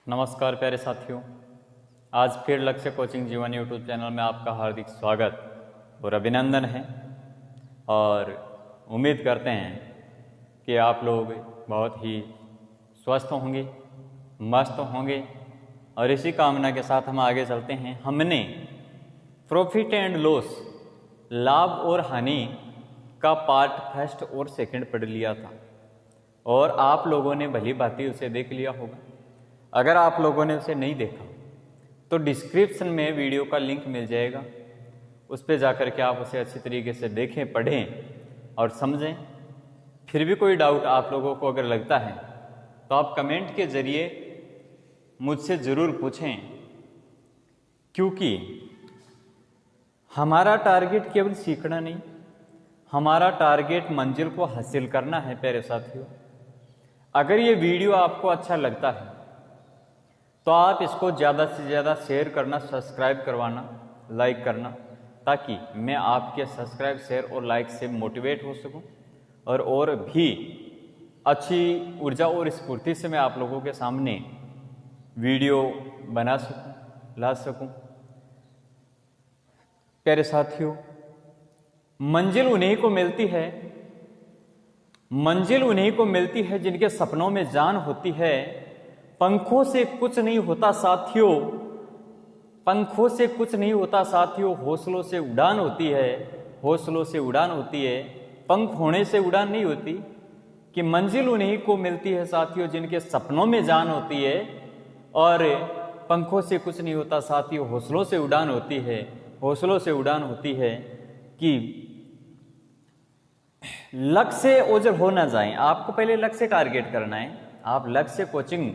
नमस्कार प्यारे साथियों, आज फिर लक्ष्य कोचिंग जीवन यूट्यूब चैनल में आपका हार्दिक स्वागत और अभिनंदन है। और उम्मीद करते हैं कि आप लोग बहुत ही स्वस्थ होंगे, मस्त होंगे और इसी कामना के साथ हम आगे चलते हैं। हमने प्रॉफिट एंड लॉस, लाभ और हानि का पार्ट फर्स्ट और सेकंड पढ़ लिया था और आप लोगों ने भली भांति उसे देख लिया होगा। अगर आप लोगों ने उसे नहीं देखा तो डिस्क्रिप्शन में वीडियो का लिंक मिल जाएगा, उस पर जाकर के आप उसे अच्छी तरीके से देखें, पढ़ें और समझें। फिर भी कोई डाउट आप लोगों को अगर लगता है तो आप कमेंट के ज़रिए मुझसे ज़रूर पूछें, क्योंकि हमारा टारगेट केवल सीखना नहीं, हमारा टारगेट मंजिल को हासिल करना है। प्यारे साथियों, अगर ये वीडियो आपको अच्छा लगता है तो आप इसको ज़्यादा से ज़्यादा शेयर करना, सब्सक्राइब करवाना, लाइक करना, ताकि मैं आपके सब्सक्राइब, शेयर और लाइक से मोटिवेट हो सकूं और भी अच्छी ऊर्जा और स्फूर्ति से मैं आप लोगों के सामने वीडियो बना सकूं, ला सकूं। प्यारे साथियों, मंजिल उन्हीं को मिलती है, मंजिल उन्हीं को मिलती है जिनके सपनों में जान होती है। पंखों से कुछ नहीं होता साथियों, पंखों से कुछ नहीं होता साथियों, हौसलों से उड़ान होती है, हौसलों से उड़ान होती है। पंख होने से उड़ान नहीं होती। कि मंजिल उन्हीं को मिलती है साथियों जिनके सपनों में जान होती है, और पंखों से कुछ नहीं होता साथियों, हौसलों से उड़ान होती है, हौसलों से उड़ान होती है। कि लक्ष्य ओझल हो ना जाए, आपको पहले लक्ष्य टारगेट करना है। आप लक्ष्य कोचिंग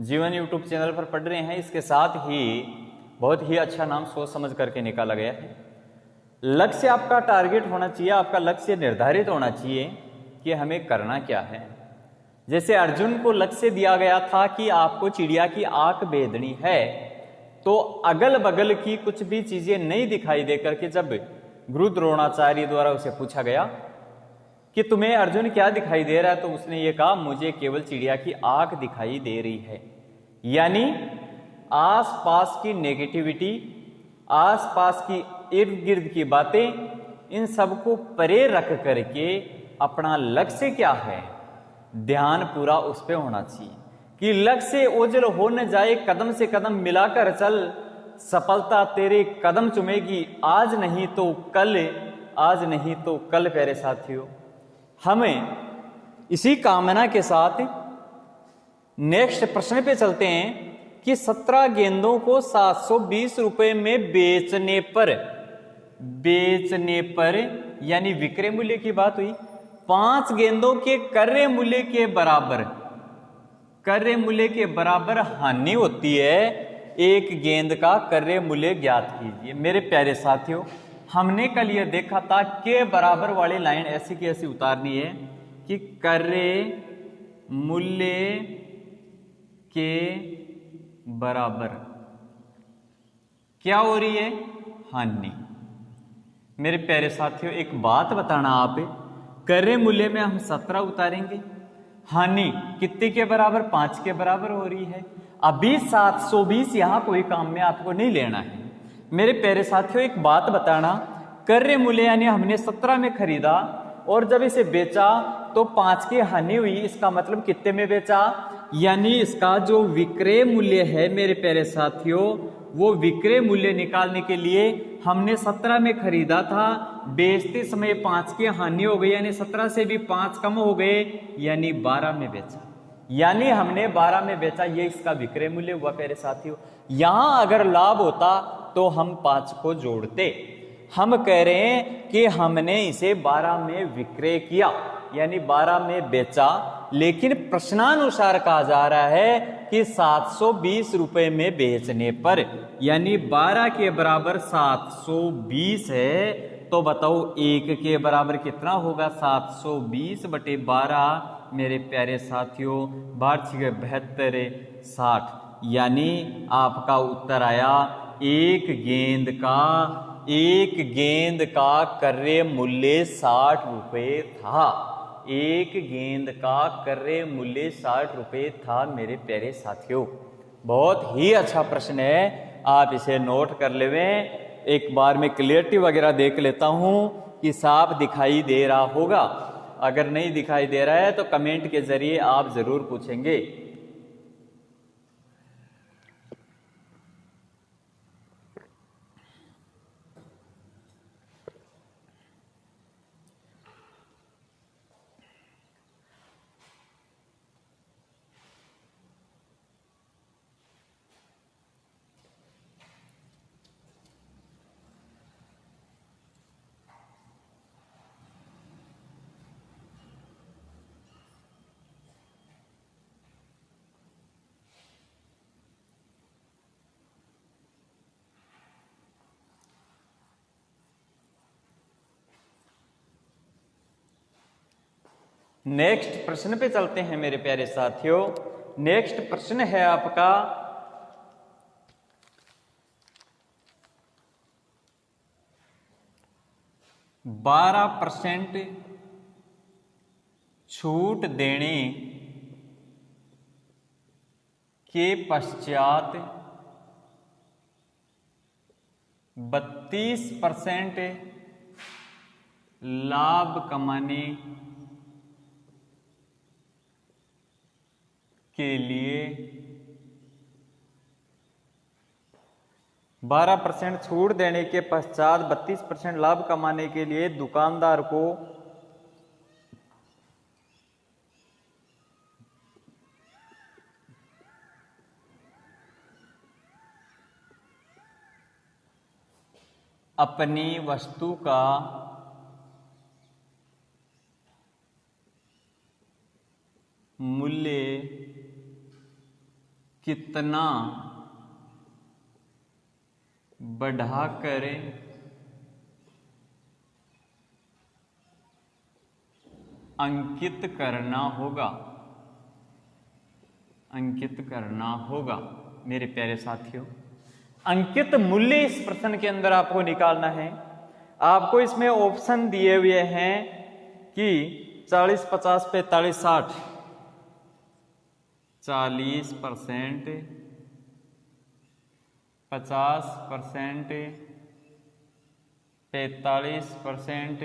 जीवन यूट्यूब चैनल पर पढ़ रहे हैं, इसके साथ ही बहुत ही अच्छा नाम सोच समझ करके निकाला गया है। लक्ष्य आपका टारगेट होना चाहिए, आपका लक्ष्य निर्धारित होना चाहिए कि हमें करना क्या है। जैसे अर्जुन को लक्ष्य दिया गया था कि आपको चिड़िया की आंख बेधनी है, तो अगल बगल की कुछ भी चीजें नहीं दिखाई दे करके जब गुरु द्रोणाचार्य द्वारा उसे पूछा गया कि तुम्हें अर्जुन क्या दिखाई दे रहा है, तो उसने ये कहा मुझे केवल चिड़िया की आंख दिखाई दे रही है। यानी आसपास की नेगेटिविटी, आसपास की इर्द गिर्द की बातें, इन सबको परे रख करके अपना लक्ष्य क्या है, ध्यान पूरा उस पे होना चाहिए। कि लक्ष्य ओझल हो न जाए, कदम से कदम मिलाकर चल, सफलता तेरे कदम चुमेगी, आज नहीं तो कल, आज नहीं तो कल। प्यारे साथियों, हमें इसी कामना के साथ नेक्स्ट प्रश्न पे चलते हैं कि 17 गेंदों को 720 रुपए में बेचने पर यानी विक्रय मूल्य की बात हुई, 5 गेंदों के क्रय मूल्य के बराबर हानि होती है, एक गेंद का क्रय मूल्य ज्ञात कीजिए। मेरे प्यारे साथियों, हमने कल यह देखा था के बराबर वाली लाइन ऐसी की ऐसी उतारनी है कि क्रय मूल्य के बराबर क्या हो रही है, हानि। मेरे प्यारे साथियों, एक बात बताना, आप क्रय मूल्य में हम 17 उतारेंगे, हानि कितने के बराबर, 5 के बराबर हो रही है। अभी 720 यहां कोई काम में आपको नहीं लेना है। मेरे प्यारे साथियों, एक बात बताना, क्रय मूल्य यानी हमने 17 में खरीदा और जब इसे बेचा तो 5 की हानि हुई, इसका मतलब कितने में बेचा, यानी इसका जो विक्रय मूल्य है मेरे प्यारे साथियों, वो विक्रय मूल्य निकालने के लिए हमने 17 में खरीदा था, बेचते समय 5 की हानि हो गई, यानी 17 से भी 5 कम हो गए, यानी 12 में बेचा, यानी हमने 12 में बेचा, ये इसका विक्रय मूल्य हुआ। प्यारे साथियों, यहां अगर लाभ होता तो हम 5 को जोड़ते। हम कह रहे हैं कि हमने इसे 12 में विक्रय किया, यानी 12 में बेचा, लेकिन प्रश्नानुसार कहा जा रहा है कि 720 रुपए में बेचने पर, यानी 12 के बराबर 720 है, तो बताओ 1 के बराबर कितना होगा, 720 बटे 12। मेरे प्यारे साथियों, 72 60, यानी आपका उत्तर आया एक गेंद का क्रय मूल्य 60 रुपए था। एक गेंद का क्रय मूल्य 60 रुपए था। मेरे प्यारे साथियों, बहुत ही अच्छा प्रश्न है, आप इसे नोट कर लेवें। एक बार मैं क्लियरिटी वगैरह देख लेता हूं कि साफ दिखाई दे रहा होगा। अगर नहीं दिखाई दे रहा है तो कमेंट के जरिए आप जरूर पूछेंगे। नेक्स्ट प्रश्न पे चलते हैं मेरे प्यारे साथियों। नेक्स्ट प्रश्न है आपका 12% छूट देने के पश्चात 32% लाभ कमाने के लिए 12% छूट देने के पश्चात 32% लाभ कमाने के लिए दुकानदार को अपनी वस्तु का मूल्य कितना बढ़ाकर अंकित करना होगा। अंकित करना होगा मेरे प्यारे साथियों। अंकित मूल्य इस प्रश्न के अंदर आपको निकालना है। आपको इसमें ऑप्शन दिए हुए हैं कि 40, 50, 45, 60। 40%, 50%, 45%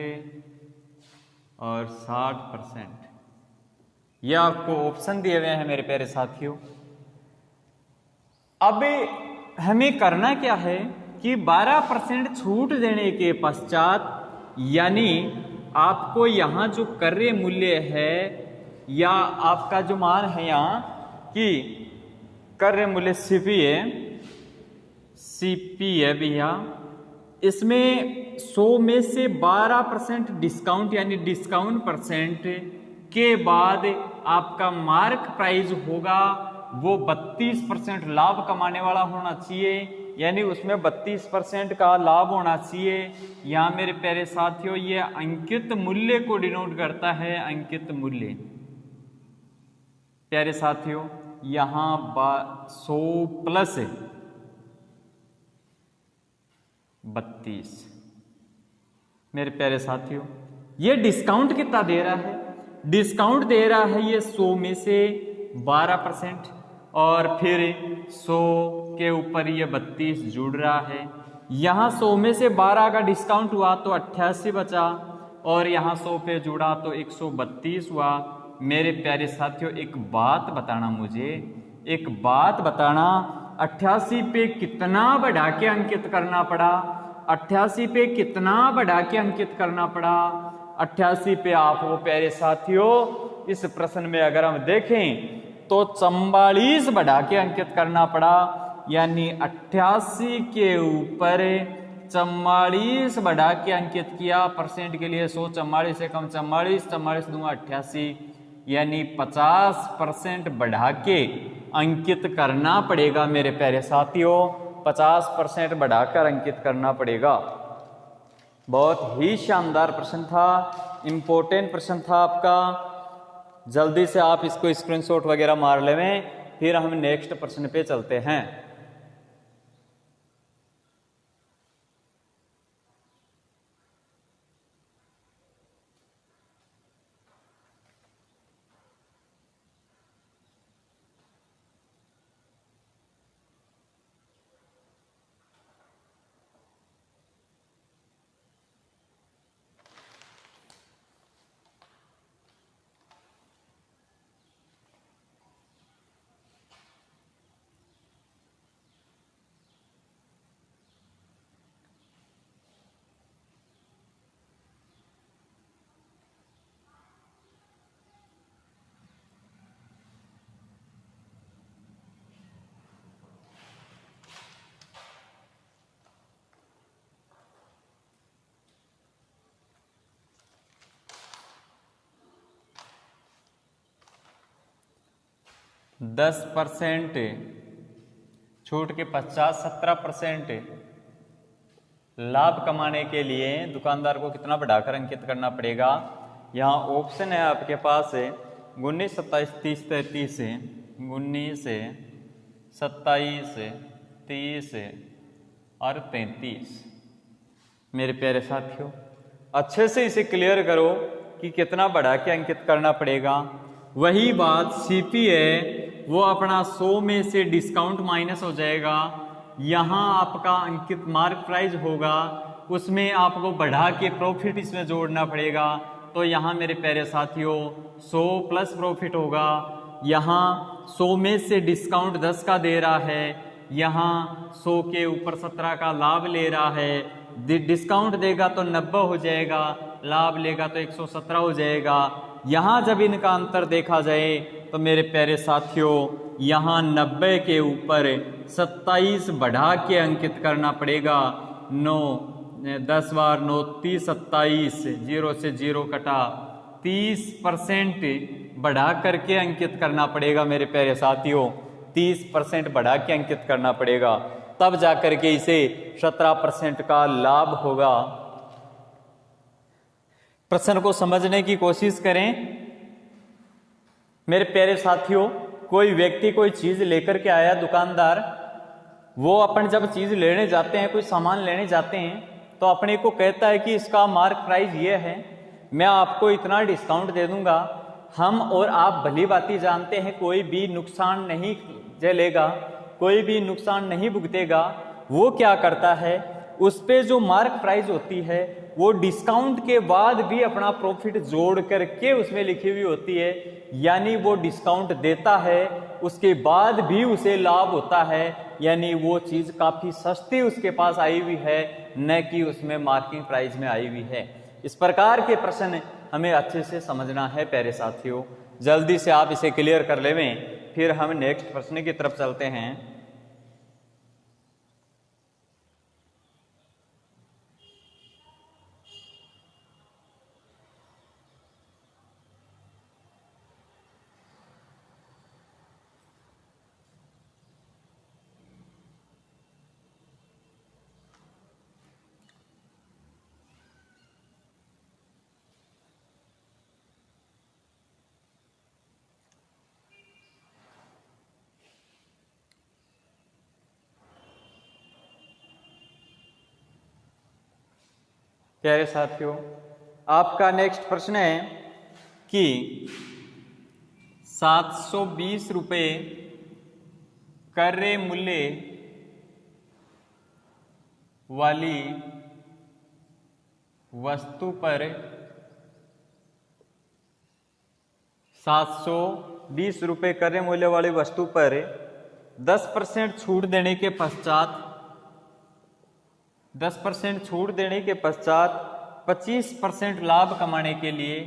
और 60%। यह आपको ऑप्शन दिए हुए हैं मेरे प्यारे साथियों। अब हमें करना क्या है कि 12% छूट देने के पश्चात, यानी आपको यहां जो क्रय मूल्य है या आपका जो मान है यहां कि क्रय मूल्य सीपी है भैया, इसमें 100 में से 12% डिस्काउंट यानी डिस्काउंट परसेंट के बाद आपका मार्क प्राइस होगा वो 32% लाभ कमाने वाला होना चाहिए, यानी उसमें 32% का लाभ होना चाहिए। यहां मेरे प्यारे साथियों ये अंकित मूल्य को डिनोट करता है, अंकित मूल्य। प्यारे साथियों यहां 100 प्लस 32। मेरे प्यारे साथियों ये डिस्काउंट कितना दे रहा है? डिस्काउंट दे रहा है ये 100 में से 12% और फिर 100 के ऊपर ये 32 जुड़ रहा है। यहां 100 में से 12 का डिस्काउंट हुआ तो 88 बचा और यहां 100 पे जुड़ा तो 132 हुआ। मेरे प्यारे साथियों एक बात बताना, मुझे एक बात बताना, 88 पे कितना बढ़ा के अंकित करना पड़ा? 88 पे कितना बढ़ा के अंकित करना पड़ा? 88 पे आपको प्यारे साथियों इस प्रश्न में अगर हम देखें तो 44 बढ़ा के अंकित करना पड़ा, यानी 88 के ऊपर 44 बढ़ा के अंकित किया। परसेंट के लिए 100, 44 से कम 44, 44 दूंगा 88, यानी 50% बढ़ा के अंकित करना पड़ेगा मेरे प्यारे साथियों। 50% बढ़ाकर अंकित करना पड़ेगा। बहुत ही शानदार प्रश्न था, इंपॉर्टेंट प्रश्न था आपका। जल्दी से आप इसको स्क्रीनशॉट वगैरह मार लेवें, फिर हम नेक्स्ट प्रश्न पे चलते हैं। 10% छूट के पश्चात 17% लाभ कमाने के लिए दुकानदार को कितना बढ़ाकर अंकित करना पड़ेगा। यहाँ ऑप्शन है आपके पास 19, 27, 30, 33, 19, 27, 30 और 33। मेरे प्यारे साथियों, अच्छे से इसे क्लियर करो कि कितना बढ़ा के अंकित करना पड़ेगा। वही बात सीपी है, वो अपना 100 में से डिस्काउंट माइनस हो जाएगा। यहाँ आपका अंकित मार्क प्राइस होगा, उसमें आपको बढ़ा के प्रॉफिट इसमें जोड़ना पड़ेगा। तो यहाँ मेरे प्यारे साथियों 100 प्लस प्रॉफिट होगा। यहाँ 100 में से डिस्काउंट 10 का दे रहा है, यहाँ 100 के ऊपर 17 का लाभ ले रहा है। डिस्काउंट देगा तो 90 हो जाएगा, लाभ लेगा तो 117 हो जाएगा। यहाँ जब इनका अंतर देखा जाए तो मेरे प्यारे साथियों यहाँ 90 के ऊपर 27 बढ़ा के अंकित करना पड़ेगा। 9, 10 बार 9, 30, 27, 0 से 0 कटा, 30% बढ़ा करके अंकित करना पड़ेगा। मेरे प्यारे साथियों 30% बढ़ा के अंकित करना पड़ेगा, तब जाकर के इसे 17% का लाभ होगा। प्रश्न को समझने की कोशिश करें। मेरे प्यारे साथियों, कोई व्यक्ति कोई चीज लेकर के आया, दुकानदार, वो अपन जब चीज लेने जाते हैं, कोई सामान लेने जाते हैं, तो अपने को कहता है कि इसका मार्क प्राइस ये है, मैं आपको इतना डिस्काउंट दे दूंगा। हम और आप भली बाती जानते हैं कोई भी नुकसान नहीं झेलेगा, कोई भी नुकसान नहीं भुगतेगा। वो क्या करता है, उस पे जो मार्क प्राइस होती है वो डिस्काउंट के बाद भी अपना प्रॉफिट जोड़ करके उसमें लिखी हुई होती है। यानी वो डिस्काउंट देता है, उसके बाद भी उसे लाभ होता है, यानी वो चीज काफी सस्ती उसके पास आई हुई है, न कि उसमें मार्किंग प्राइस में आई हुई है। इस प्रकार के प्रश्न हमें अच्छे से समझना है प्यारे साथियों। जल्दी से आप इसे क्लियर कर लेवें, फिर हम नेक्स्ट प्रश्न की तरफ चलते हैं। प्यारे साथियों, आपका नेक्स्ट प्रश्न है कि 720 रुपये क्रय मूल्य वाली वस्तु पर 720 रुपये क्रय मूल्य वाली वस्तु पर 10% छूट देने के पश्चात 10% छूट देने के पश्चात 25% लाभ कमाने के लिए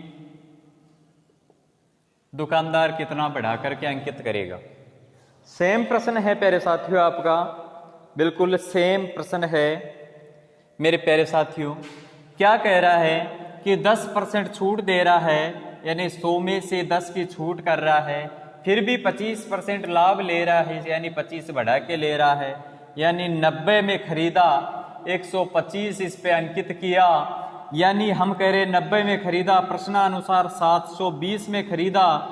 दुकानदार कितना बढ़ा करके अंकित करेगा। सेम प्रश्न है प्यारे साथियों, आपका बिल्कुल सेम प्रश्न है। मेरे प्यारे साथियों, क्या कह रहा है कि 10% छूट दे रहा है, यानी 100 में से 10 की छूट कर रहा है, फिर भी 25% लाभ ले रहा है, यानी 25 बढ़ा के ले रहा है। यानी 90 में खरीदा, 125 इस पे अंकित किया, यानी हम कह रहे 90 में खरीदा, प्रश्नानुसार 720 में खरीदा।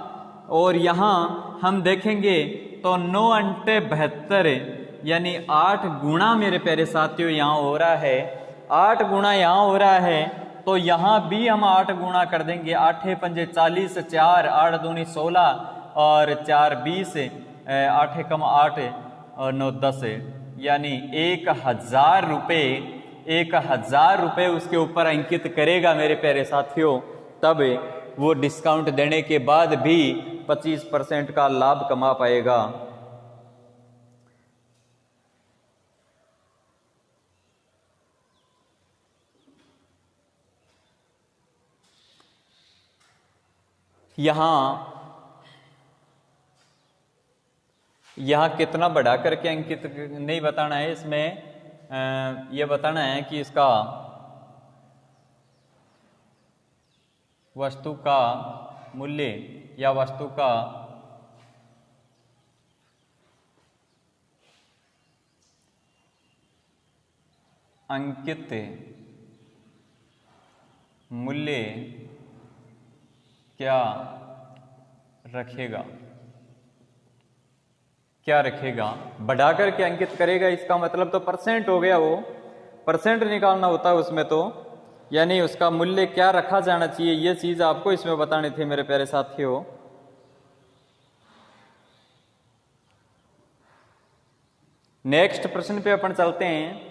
और यहाँ हम देखेंगे तो 9 अंटे 72, यानी 8 गुना मेरे प्यारे साथियों यहाँ हो रहा है। 8 गुना यहाँ हो रहा है, तो यहाँ भी हम 8 गुना कर देंगे। 8 पंजे 40, 4, 8 दूनी 16 और 4 20, 8 कम 8 और 9 10, यानी 1000 रुपये, 1000 रुपये उसके ऊपर अंकित करेगा मेरे प्यारे साथियों। तब वो डिस्काउंट देने के बाद भी 25% का लाभ कमा पाएगा। यहाँ कितना बढ़ा करके अंकित नहीं बताना है, इसमें यह बताना है कि इसका वस्तु का मूल्य या वस्तु का अंकित मूल्य क्या रखेगा, क्या रखेगा, बढ़ा करके अंकित करेगा, इसका मतलब तो परसेंट हो गया, वो परसेंट निकालना होता है उसमें, तो यानी उसका मूल्य क्या रखा जाना चाहिए, ये चीज आपको इसमें बतानी थी मेरे प्यारे साथियों। नेक्स्ट प्रश्न पे अपन चलते हैं।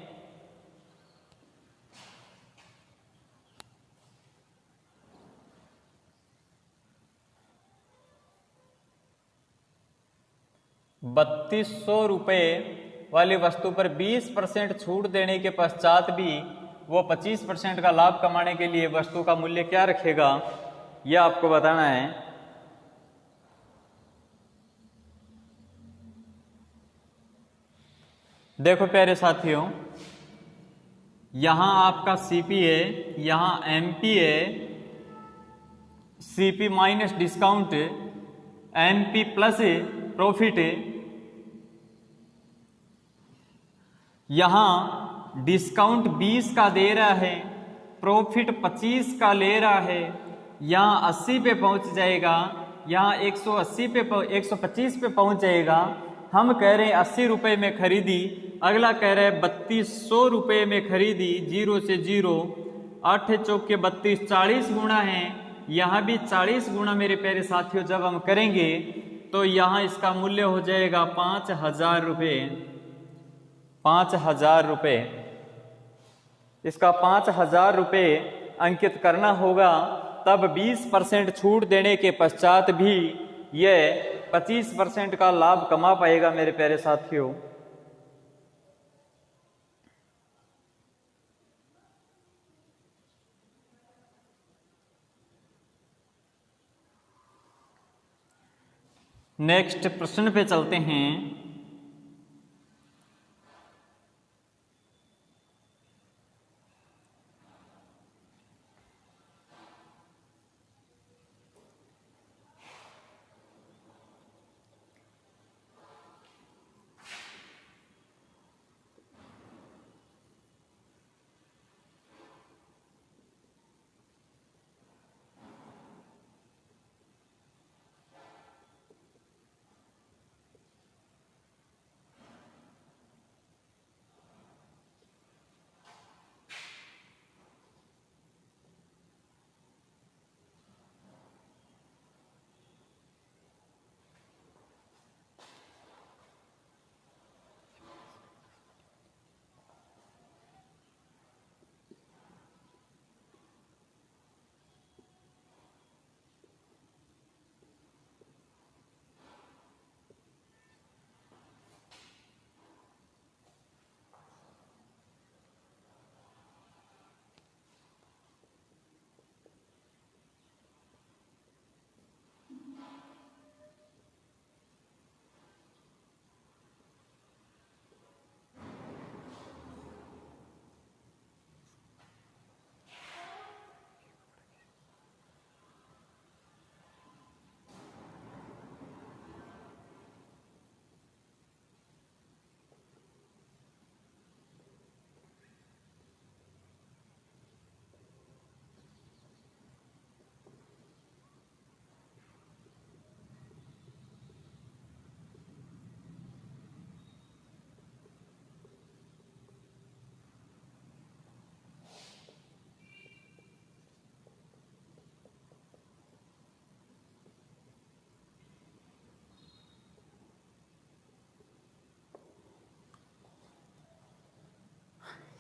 ₹3200 वाली वस्तु पर 20% छूट देने के पश्चात भी वो 25% का लाभ कमाने के लिए वस्तु का मूल्य क्या रखेगा, यह आपको बताना है। देखो प्यारे साथियों, यहां आपका सीपी है, यहां एमपी है, CP minus discount, MP plus profit है। यहां डिस्काउंट 20 का दे रहा है, प्रॉफिट 25 का ले रहा है, यहां 80 पे पहुंच जाएगा, यहां 180 पे 125 पे पहुंच जाएगा। हम कह रहे हैं 80 रुपए में खरीदी, अगला कह रहे हैं 3200 में खरीदी, 0 से 0, 8 चौक के 32, 40 गुना है, यहां भी 40 गुना मेरे प्यारे साथियों जब हम करेंगे तो यहां इसका मूल्य हो जाएगा 5000 रुपये, 5000 रुपये। इसका 5000 रुपये अंकित करना होगा, तब 20% छूट देने के पश्चात भी यह 25% का लाभ कमा पाएगा मेरे प्यारे साथियों। नेक्स्ट प्रश्न पे चलते हैं।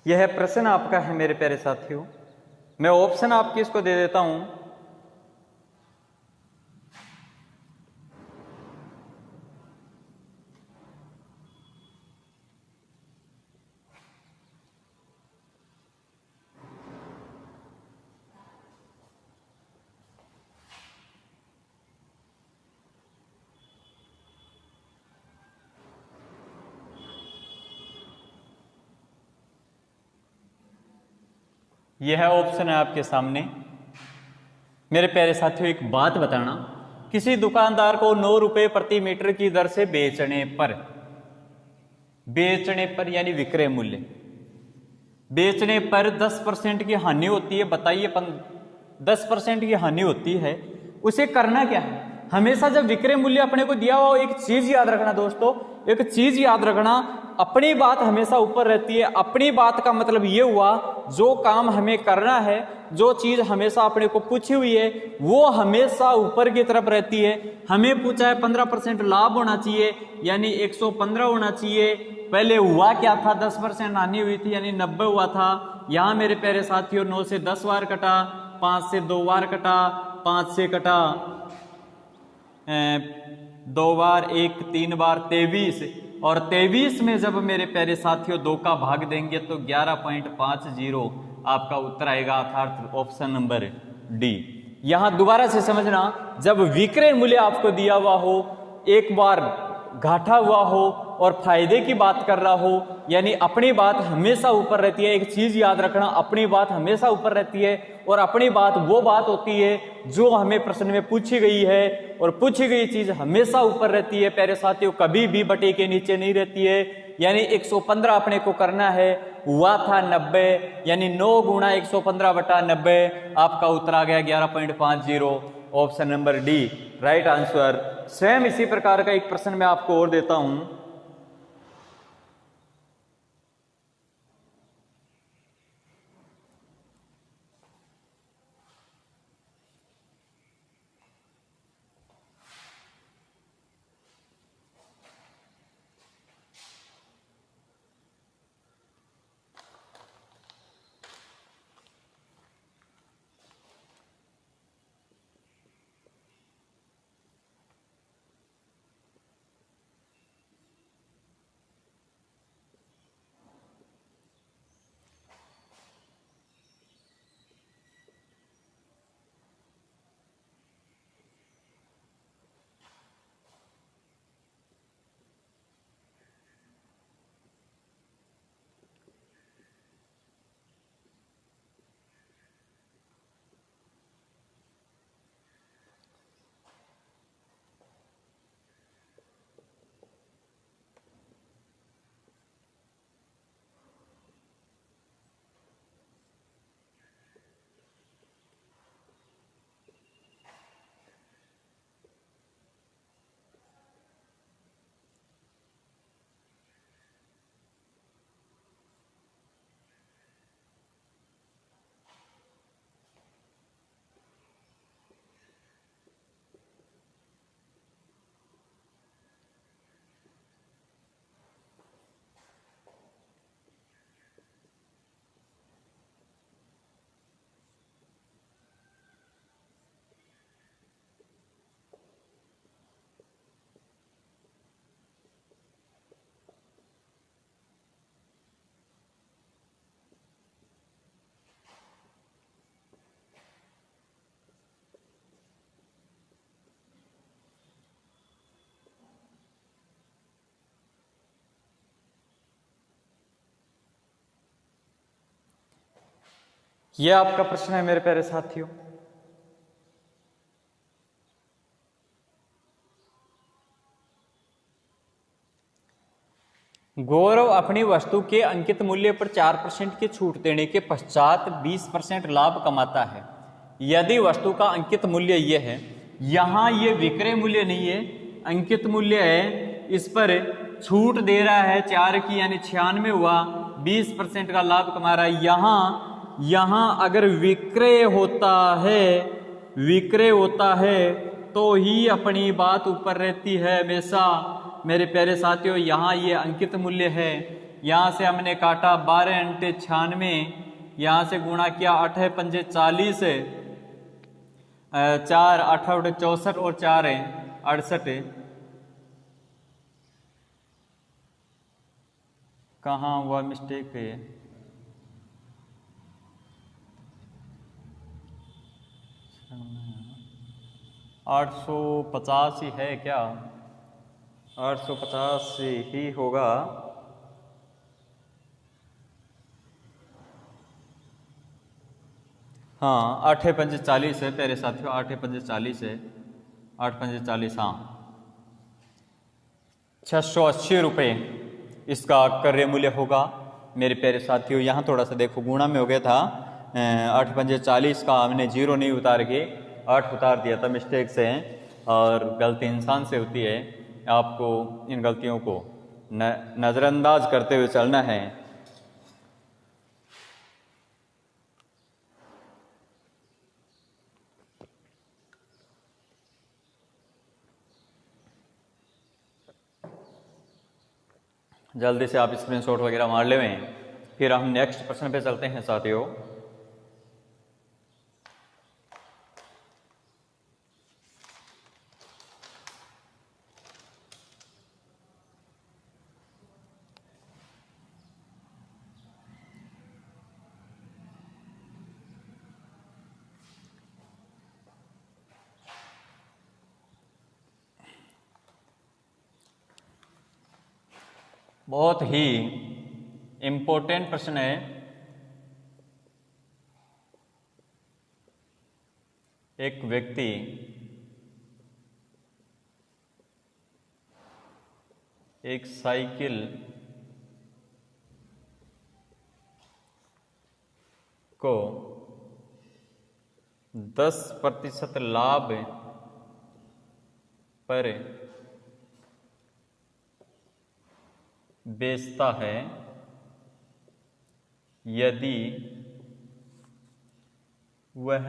यह प्रश्न आपका है मेरे प्यारे साथियों। मैं ऑप्शन आपकी इसको दे देता हूं। यह ऑप्शन है आपके सामने। मेरे प्यारे साथियों, एक बात बताना, किसी दुकानदार को 9 रुपए प्रति मीटर की दर से बेचने पर यानी विक्रय मूल्य बेचने पर 10% की हानि होती है, बताइए 10% की हानि होती है, उसे करना क्या है? हमेशा जब विक्रय मूल्य अपने को दिया हुआ, एक चीज याद रखना दोस्तों, एक चीज याद रखना, अपनी बात हमेशा ऊपर रहती है। अपनी बात का मतलब ये हुआ, जो काम हमें करना है, जो चीज हमेशा अपने को पूछी हुई है, वो हमेशा ऊपर की तरफ रहती है। हमें पूछा है 15% लाभ होना चाहिए, यानी 115 होना चाहिए। पहले हुआ क्या था? 10% हानि हुई थी, यानी 90 हुआ था। यहां मेरे प्यारे साथियों 9 से 10 बार कटा, 5 से 2 बार कटा, 5 से कटा 2 बार, 1 3 बार, 23, और 23 में जब मेरे प्यारे साथियों 2 का भाग देंगे तो 11.50 आपका उत्तर आएगा, अर्थात ऑप्शन नंबर डी। यहां दोबारा से समझना, जब विक्रय मूल्य आपको दिया हुआ हो, एक बार घाटा हुआ हो और फायदे की बात कर रहा हो, यानी अपनी बात हमेशा ऊपर रहती है। एक चीज याद रखना, अपनी बात हमेशा ऊपर रहती है, और अपनी बात वो बात होती है जो हमें प्रश्न में पूछी गई है, और पूछी गई चीज हमेशा ऊपर रहती है प्यारे साथियों, कभी भी बटे के नीचे नहीं रहती है। यानी 115 अपने को करना है, हुआ था 90, यानी 9 गुणा 115 बटा 90, आपका उत्तर आ गया 11.50, option number D right answer. Same इसी प्रकार का एक प्रश्न मैं आपको और देता हूं। यह आपका प्रश्न है मेरे प्यारे साथियों। गौरव अपनी वस्तु के अंकित मूल्य पर 4% की छूट देने के पश्चात 20% लाभ कमाता है। यदि वस्तु का अंकित मूल्य यह है, यहां ये विक्रय मूल्य नहीं है, अंकित मूल्य है, इस पर छूट दे रहा है 4 की, यानी 96 हुआ, 20% का लाभ कमा रहा है। यहां अगर विक्रय होता है तो ही अपनी बात ऊपर रहती है हमेशा मेरे प्यारे साथियों। यहाँ ये अंकित मूल्य है, यहाँ से हमने काटा 12 × 96, यहाँ से गुणा किया 8 × 5 = 40, 4 8 × 64 और 4 है 68। कहाँ हुआ मिस्टेक है? 850 ही है क्या? 850 ही होगा। हाँ 8 × 5 = 40 है प्यारे साथियों, 8 × 5 = 40 है, 8 × 5 = 40, हाँ 680 रुपये इसका क्रय मूल्य होगा। मेरे प्यारे साथियों यहाँ थोड़ा सा देखो, गुणा में हो गया था 8 पंजे 40 का, हमने 0 नहीं उतार के 8 उतार दिया था मिस्टेक से, और गलती इंसान से होती है। आपको इन गलतियों को नज़रअंदाज करते हुए चलना है। जल्दी से आप स्क्रीनशॉट वगैरह मार ले, फिर हम नेक्स्ट प्रश्न पे चलते हैं साथियों। बहुत ही इम्पोर्टेंट प्रश्न है। एक व्यक्ति एक साइकिल को 10% लाभ पर बेचता है। यदि वह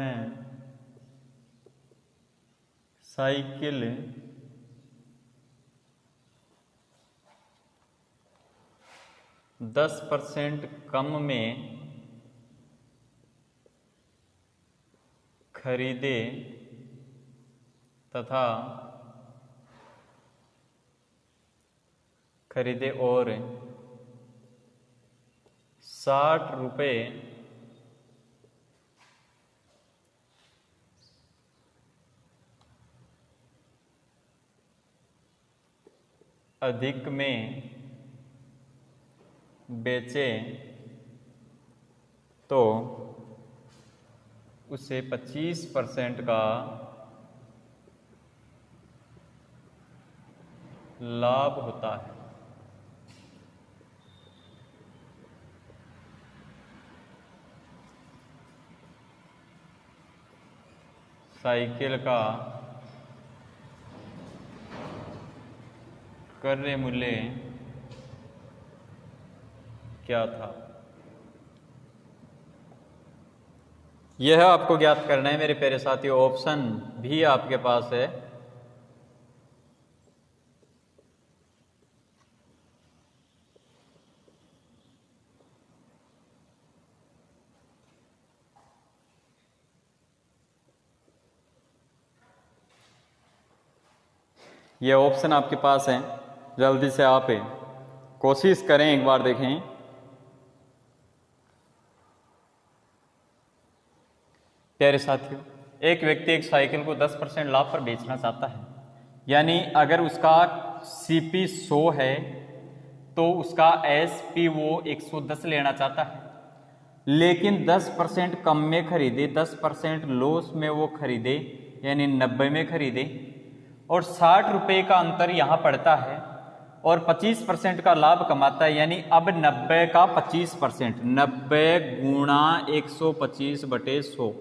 साइकिल %10 कम में खरीदे और 60 रुपये अधिक में बेचे तो उसे 25% का लाभ होता है। साइकिल का क्रय मूल्य क्या था, यह आपको ज्ञात करना है मेरे प्यारे साथियों। ऑप्शन भी आपके पास है। ये ऑप्शन आपके पास है, जल्दी से आप कोशिश करें, एक बार देखें। प्यारे साथियों, एक व्यक्ति एक साइकिल को 10% लाभ पर बेचना चाहता है। यानी अगर उसका CP 100 है तो उसका SP वो 110 लेना चाहता है, लेकिन 10% कम में खरीदे, 10% लॉस में वो खरीदे, यानी 90 में खरीदे, और 60 रुपये का अंतर यहाँ पड़ता है, और 25% का लाभ कमाता है। यानी अब 90 का 25%, 90 गुणा 125/100,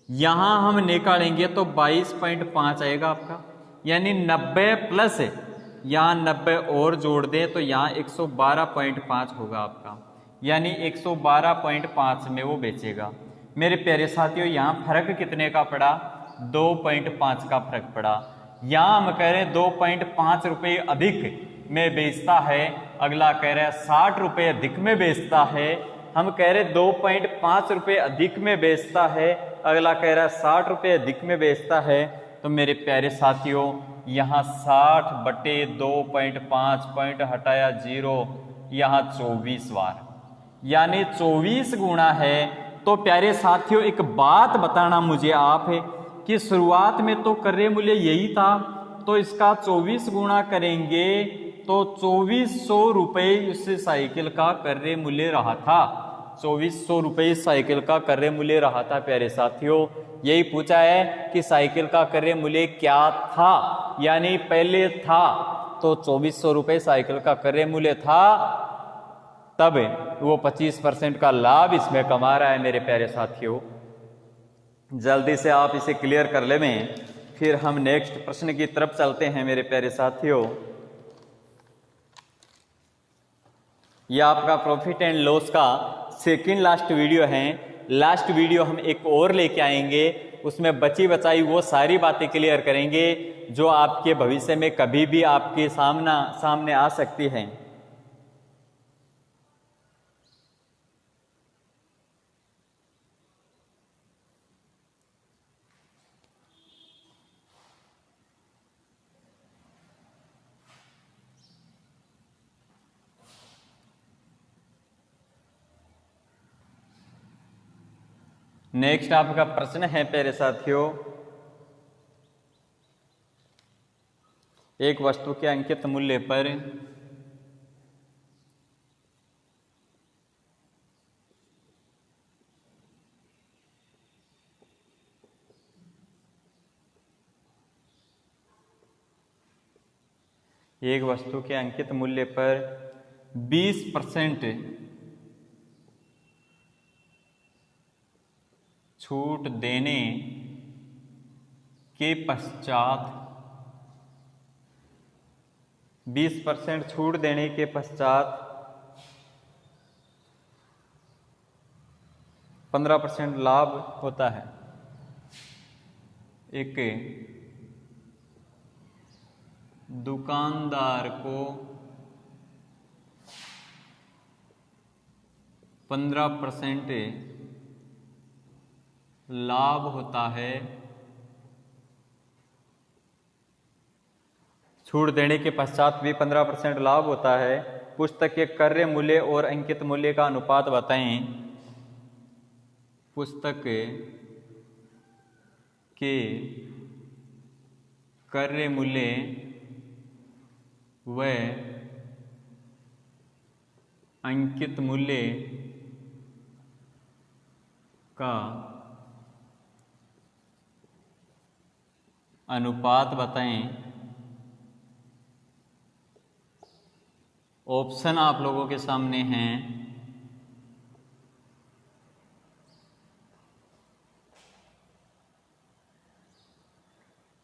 यहाँ हम निकालेंगे तो 22.5 आएगा आपका। यानी 90 प्लस यहाँ 90 और जोड़ दें तो यहाँ 112.5 होगा आपका। यानी 112.5 में वो बेचेगा। मेरे प्यारे साथियों, यहाँ फर्क कितने का पड़ा? 2.5 का फर्क पड़ा। यहाँ हम कह रहे हैं 2.5 रुपये अधिक में बेचता है, अगला कह रहा है 60 रुपये अधिक में बेचता है। हम कह रहे 2.5 रुपये अधिक में बेचता है, अगला कह रहा है 60 रुपये अधिक में बेचता है। तो मेरे प्यारे साथियों, यहाँ 60/2.5 पॉइंट हटाया 0, यहाँ 24 बार, यानी 24 गुना है। तो प्यारे साथियों, एक बात बताना मुझे आप है कि शुरुआत में तो क्रय मूल्य यही था, तो इसका 24 गुना करेंगे तो 2400 रुपये इस साइकिल का क्रय मूल्य रहा था। 2400 रुपये साइकिल का क्रय मूल्य रहा था। प्यारे साथियों, यही पूछा है कि साइकिल का क्रय मूल्य क्या था, यानी पहले था तो 2400 रुपये साइकिल का क्रय मूल्य था। तब वो 25% का लाभ इसमें कमा रहा है मेरे प्यारे साथियों। जल्दी से आप इसे क्लियर कर ले में, फिर हम नेक्स्ट प्रश्न की तरफ चलते हैं मेरे प्यारे साथियों। यह आपका प्रॉफिट एंड लॉस का सेकंड लास्ट वीडियो है। लास्ट वीडियो हम एक और लेके आएंगे, उसमें बची बचाई वो सारी बातें क्लियर करेंगे जो आपके भविष्य में कभी भी आपके सामने आ सकती हैं। नेक्स्ट आपका प्रश्न है प्यारे साथियों, एक वस्तु के अंकित मूल्य पर एक वस्तु के अंकित मूल्य पर 20% छूट देने के पश्चात 20% छूट देने के पश्चात 15% लाभ होता है। एक दुकानदार को 15% लाभ होता है छूट देने के पश्चात भी 15% लाभ होता है। पुस्तक के क्रय मूल्य और अंकित मूल्य का अनुपात बताएं। पुस्तक के क्रय मूल्य व अंकित मूल्य का अनुपात बताएं। ऑप्शन आप लोगों के सामने हैं।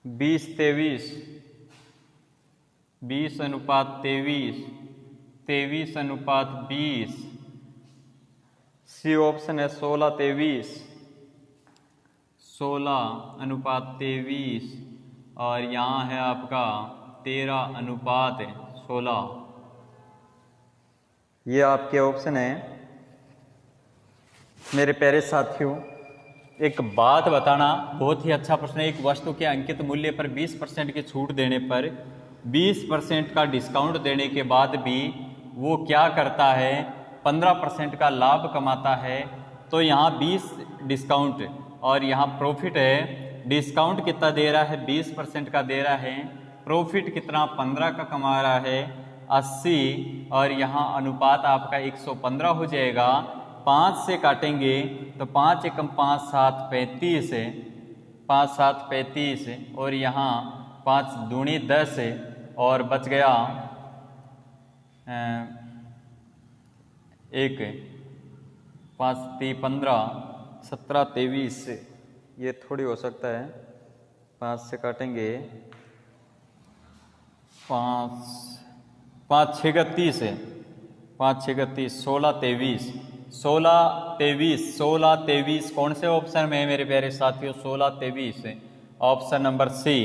20-23, 20:23, 23:20। सी ऑप्शन है 16-23, 16:23 और यहाँ है आपका 13:16। ये आपके ऑप्शन है। मेरे प्यारे साथियों, एक बात बताना, बहुत ही अच्छा प्रश्न है। एक वस्तु के अंकित मूल्य पर 20% की छूट देने पर 20% का डिस्काउंट देने के बाद भी वो क्या करता है, 15% का लाभ कमाता है। तो यहाँ 20 डिस्काउंट और यहाँ प्रॉफिट है। डिस्काउंट कितना दे रहा है, 20% का दे रहा है। प्रॉफिट कितना, 15 का कमा रहा है, 80। और यहाँ अनुपात आपका 115 हो जाएगा। 5 से काटेंगे तो 5 एकम 5 7 35 है, 5 7 35 और यहाँ 5 दूनी 10 है और बच गया 1, 5 3 15 17 23। ये थोड़ी हो सकता है, 5 से काटेंगे 5 6 30 है, 5 6 30, 16 23, 16 23, 16 23 कौन से ऑप्शन में है मेरे प्यारे साथियों, 16 23 है। Option number C,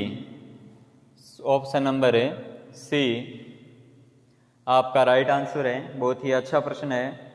option number C आपका राइट आंसर है। बहुत ही अच्छा प्रश्न है।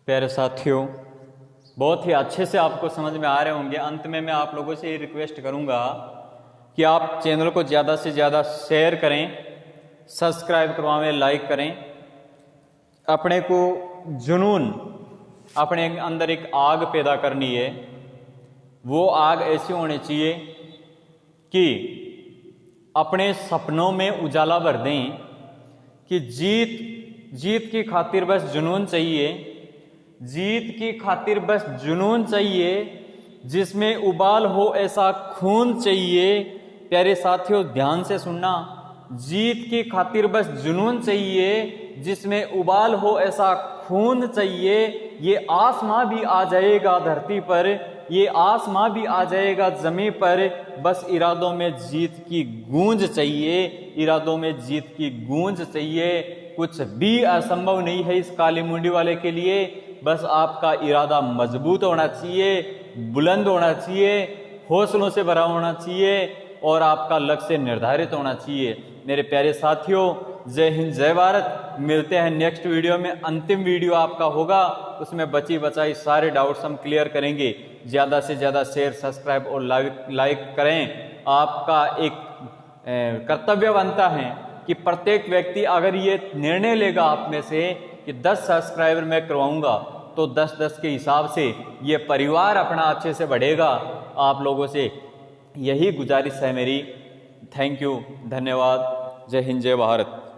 प्यारे साथियों, बहुत ही अच्छे से आपको समझ में आ रहे होंगे। अंत में मैं आप लोगों से ये रिक्वेस्ट करूंगा कि आप चैनल को ज़्यादा से ज़्यादा शेयर करें, सब्सक्राइब करवाएं, लाइक करें। अपने को जुनून अपने अंदर एक आग पैदा करनी है। वो आग ऐसी होनी चाहिए कि अपने सपनों में उजाला भर दें कि जीत की खातिर बस जुनून चाहिए, जीत की खातिर बस जुनून चाहिए, जिसमें उबाल हो ऐसा खून चाहिए। प्यारे साथियों ध्यान से सुनना, जीत की खातिर बस जुनून चाहिए, जिसमें उबाल हो ऐसा खून चाहिए। ये आसमां भी आ जाएगा धरती पर, ये आसमां भी आ जाएगा जमीन पर, बस इरादों में जीत की गूंज चाहिए, इरादों में जीत की गूंज चाहिए। कुछ भी असंभव नहीं है इस काली मुंडी वाले के लिए, बस आपका इरादा मजबूत होना चाहिए, बुलंद होना चाहिए, हौसलों से भरा होना चाहिए और आपका लक्ष्य निर्धारित होना चाहिए। मेरे प्यारे साथियों, जय हिंद जय भारत। मिलते हैं नेक्स्ट वीडियो में। अंतिम वीडियो आपका होगा, उसमें बची बचाई सारे डाउट्स हम क्लियर करेंगे। ज़्यादा से ज़्यादा शेयर, सब्सक्राइब और लाइक करें। आपका एक कर्तव्य बनता है कि प्रत्येक व्यक्ति अगर ये निर्णय लेगा आप में से कि 10 सब्सक्राइबर मैं करवाऊंगा, तो 10-10 के हिसाब से ये परिवार अपना अच्छे से बढ़ेगा। आप लोगों से यही गुजारिश है मेरी। थैंक यू, धन्यवाद। जय हिंद जय भारत।